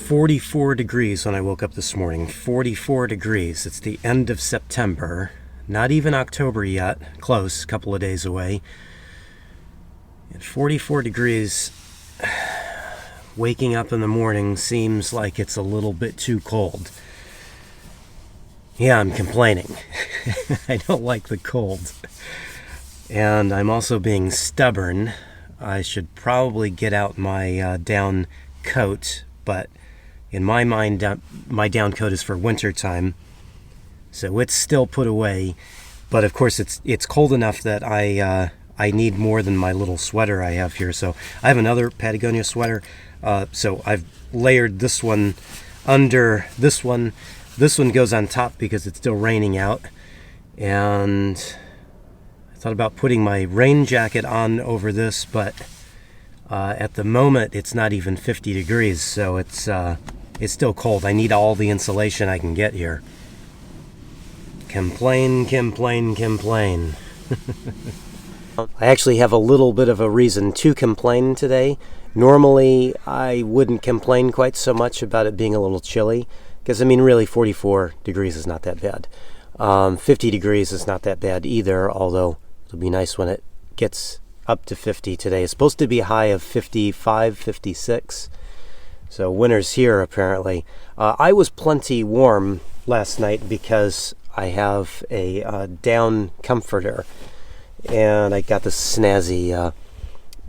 44 degrees when I woke up this morning. 44 degrees. It's the end of September. Not even October yet. Close, a couple of days away. At 44 degrees, waking up in the morning seems like it's a little bit too cold. Yeah, I'm complaining. I don't like the cold. And I'm also being stubborn. I should probably get out my down coat, but in my mind, my down coat is for winter time, so it's still put away. But of course, it's cold enough that I need more than my little sweater I have here. So I have another Patagonia sweater. So I've layered this one under this one. This one goes on top because it's still raining out, and I thought about putting my rain jacket on over this, but at the moment it's not even 50 degrees, so it's still cold. I need all the insulation I can get here. Complain, complain, complain. I actually have a little bit of a reason to complain today. Normally I wouldn't complain quite so much about it being a little chilly, because I mean really 44 degrees is not that bad. 50 degrees is not that bad either, although it'll be nice when it gets up to 50 today. It's supposed to be a high of 55, 56. So winter's here apparently. I was plenty warm last night because I have a down comforter, and I got this snazzy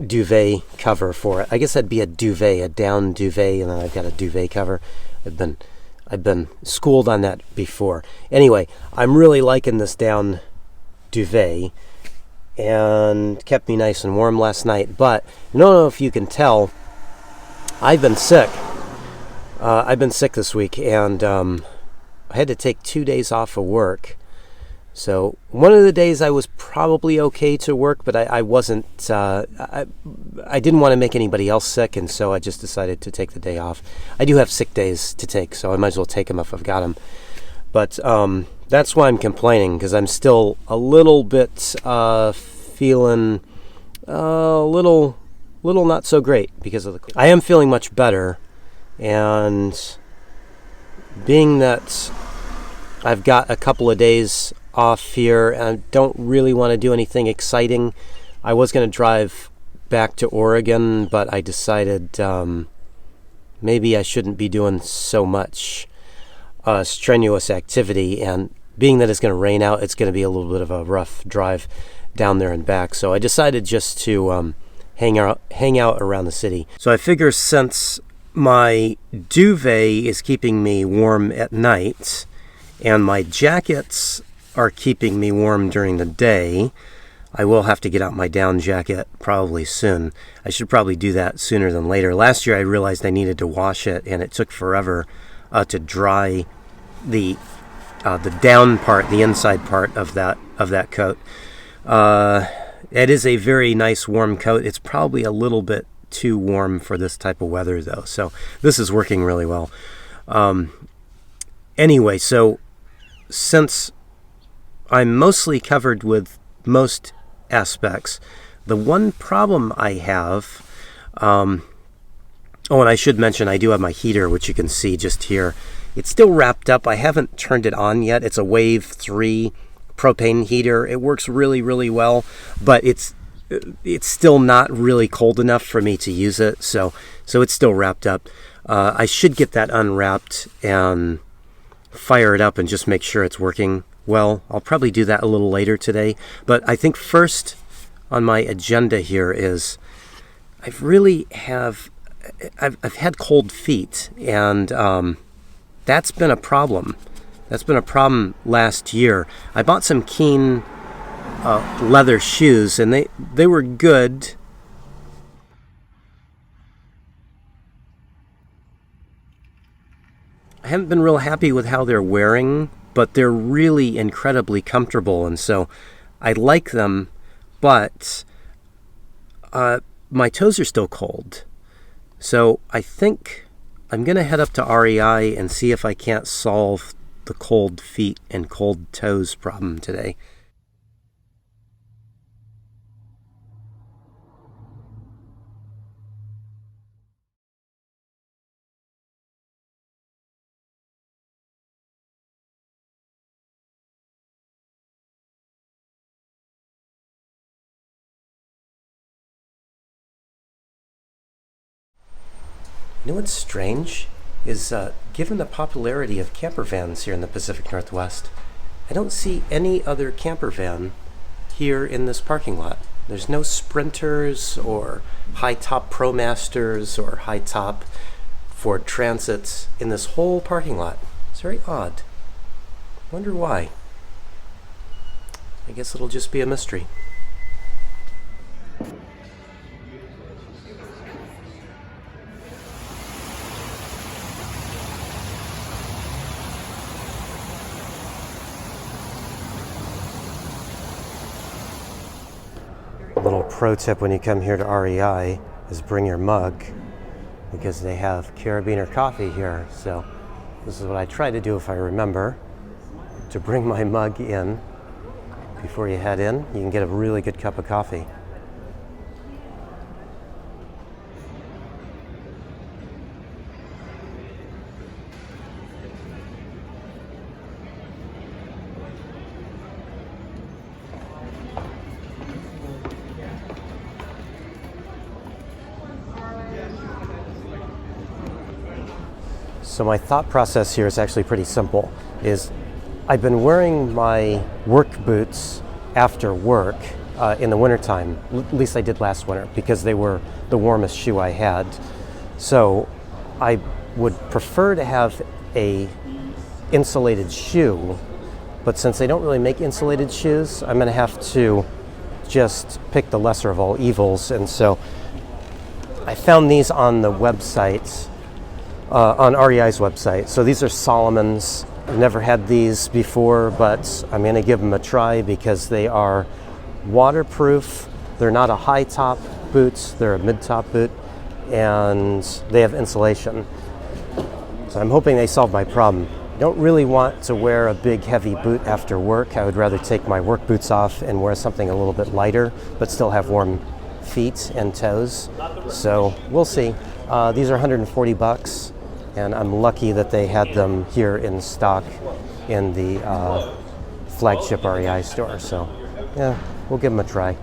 duvet cover for it. I guess that'd be a duvet, a down duvet, and then I've got a duvet cover. I've been schooled on that before. Anyway, I'm really liking this down duvet, and kept me nice and warm last night. But I don't know if you can tell, I've been sick. I've been sick this week, and I had to take 2 days off of work. So one of the days I was probably okay to work, but I wasn't. I didn't want to make anybody else sick, and so I just decided to take the day off. I do have sick days to take, so I might as well take them if I've got them. But that's why I'm complaining, because I'm still a little bit feeling a little not so great because of the cold. I am feeling much better, and being that I've got a couple of days off here and I don't really want to do anything exciting, I was going to drive back to Oregon, but I decided maybe I shouldn't be doing so much strenuous activity, and being that it's going to rain out, it's going to be a little bit of a rough drive down there and back. So I decided just to hang out around the city. So I figure since my duvet is keeping me warm at night and my jackets are keeping me warm during the day, I will have to get out my down jacket probably soon. I should probably do that sooner than later. Last year I realized I needed to wash it, and it took forever to dry the down part, the inside part of that coat. It is a very nice warm coat. It's probably a little bit too warm for this type of weather though, so this is working really well. Anyway, so since I'm mostly covered with most aspects, the one problem I have, oh, and I should mention I do have my heater, which you can see just here. It's still wrapped up. I haven't turned it on yet. It's a Wave 3 propane heater. It works really, really well, but it's still not really cold enough for me to use it, so it's still wrapped up. I should get that unwrapped and fire it up and just make sure it's working well. I'll probably do that a little later today, but I think first on my agenda here is I've had cold feet, and that's been a problem. That's been a problem last year. I bought some Keen leather shoes, and they were good. I haven't been real happy with how they're wearing, but they're really incredibly comfortable, and so I like them, but my toes are still cold. So I think I'm going to head up to REI and see if I can't solve the cold feet and cold toes problem today. You know what's strange is, given the popularity of camper vans here in the Pacific Northwest, I don't see any other camper van here in this parking lot. There's no Sprinters or high-top ProMasters or high-top Ford Transits in this whole parking lot. It's very odd. I wonder why. I guess it'll just be a mystery. A little pro tip when you come here to REI is bring your mug, because they have carabiner coffee here. So this is what I try to do if I remember, to bring my mug in before you head in. You can get a really good cup of coffee. So my thought process here is actually pretty simple. I've been wearing my work boots after work in the wintertime. At least I did last winter, because they were the warmest shoe I had. So I would prefer to have a insulated shoe, but since they don't really make insulated shoes, I'm gonna have to just pick the lesser of all evils. And so I found these on the website, on REI's website. So these are Solomon's. I've never had these before, but I'm going to give them a try because they are waterproof. They're not a high top boot, they're a mid top boot, and they have insulation. So I'm hoping they solve my problem. I don't really want to wear a big heavy boot after work. I would rather take my work boots off and wear something a little bit lighter, but still have warm feet and toes. So we'll see. These are 140 bucks. And I'm lucky that they had them here in stock in the flagship REI store. So, yeah, we'll give them a try.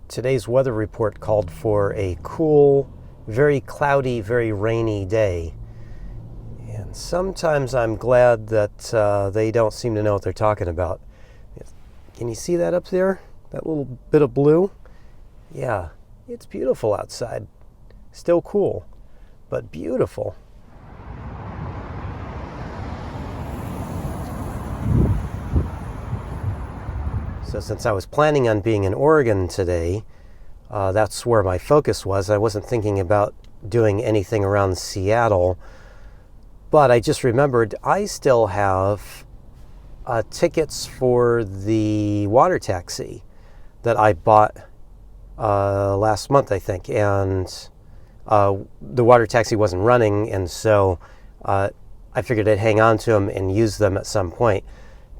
Today's weather report called for a cool, very cloudy, very rainy day. And sometimes I'm glad that they don't seem to know what they're talking about. Can you see that up there? That little bit of blue? Yeah, it's beautiful outside. Still cool, but beautiful. So since I was planning on being in Oregon today, that's where my focus was. I wasn't thinking about doing anything around Seattle, but I just remembered I still have tickets for the water taxi that I bought last month, I think, and the water taxi wasn't running, and so I figured I'd hang on to them and use them at some point.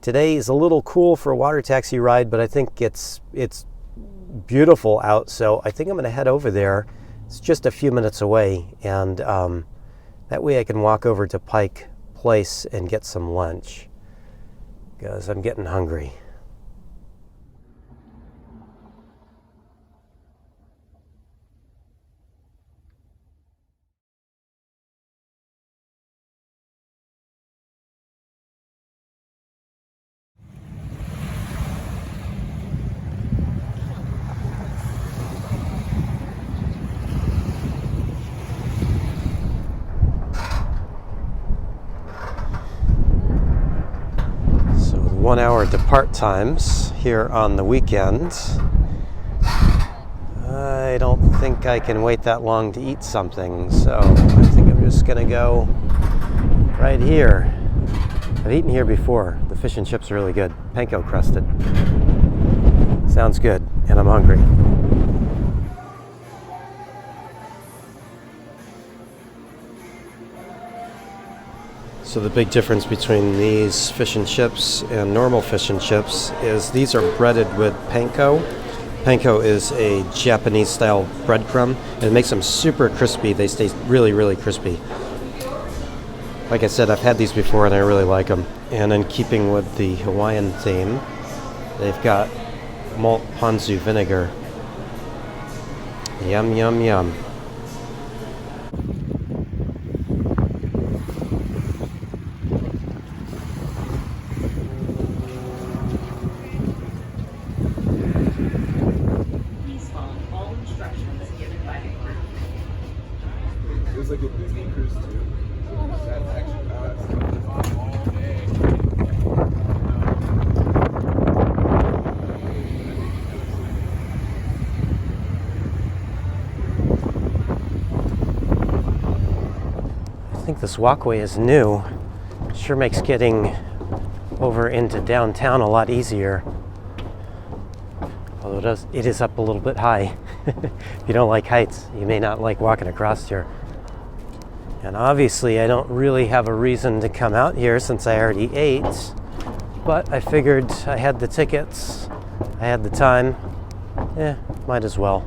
Today is a little cool for a water taxi ride, but I think it's beautiful out, so I think I'm going to head over there. It's just a few minutes away, and that way I can walk over to Pike Place and get some lunch, because I'm getting hungry. So 1 hour depart times here on the weekend. I don't think I can wait that long to eat something, so I think I'm just gonna go right here. I've eaten here before. The fish and chips are really good, panko crusted. Sounds good, and I'm hungry. So the big difference between these fish and chips and normal fish and chips is these are breaded with panko. Panko is a Japanese-style breadcrumb, and it makes them super crispy. They stay really, really crispy. Like I said, I've had these before and I really like them. And in keeping with the Hawaiian theme, they've got malt ponzu vinegar. Yum, yum, yum. Please follow all instructions given by the group. It was like a Disney cruise too. That's actually all day. I think this walkway is new. It sure makes getting over into downtown a lot easier. Although it is up a little bit high. If you don't like heights, you may not like walking across here. And obviously I don't really have a reason to come out here since I already ate, but I figured I had the tickets, I had the time, might as well.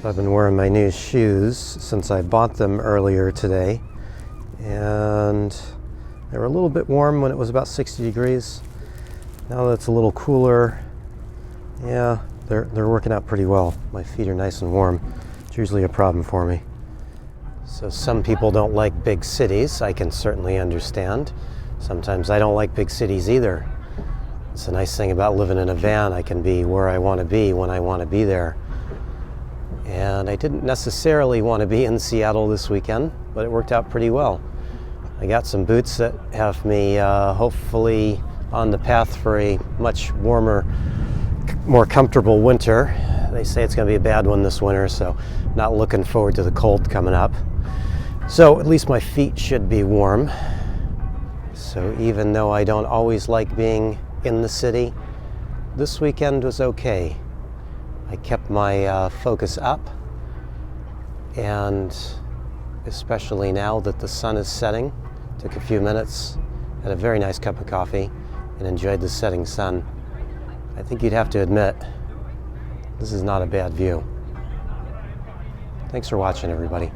I've been wearing my new shoes since I bought them earlier today, and they were a little bit warm when it was about 60 degrees. Now that it's a little cooler, yeah, they're working out pretty well. My feet are nice and warm. It's usually a problem for me. So some people don't like big cities. I can certainly understand. Sometimes I don't like big cities either. It's a nice thing about living in a van. I can be where I want to be when I want to be there. And I didn't necessarily want to be in Seattle this weekend, but it worked out pretty well. I got some boots that have me hopefully on the path for a much warmer, more comfortable winter. They say it's going to be a bad one this winter, so not looking forward to the cold coming up. So at least my feet should be warm. So even though I don't always like being in the city, this weekend was okay. I kept my focus up, and especially now that the sun is setting, took a few minutes, had a very nice cup of coffee, and enjoyed the setting sun. I think you'd have to admit, this is not a bad view. Thanks for watching, everybody.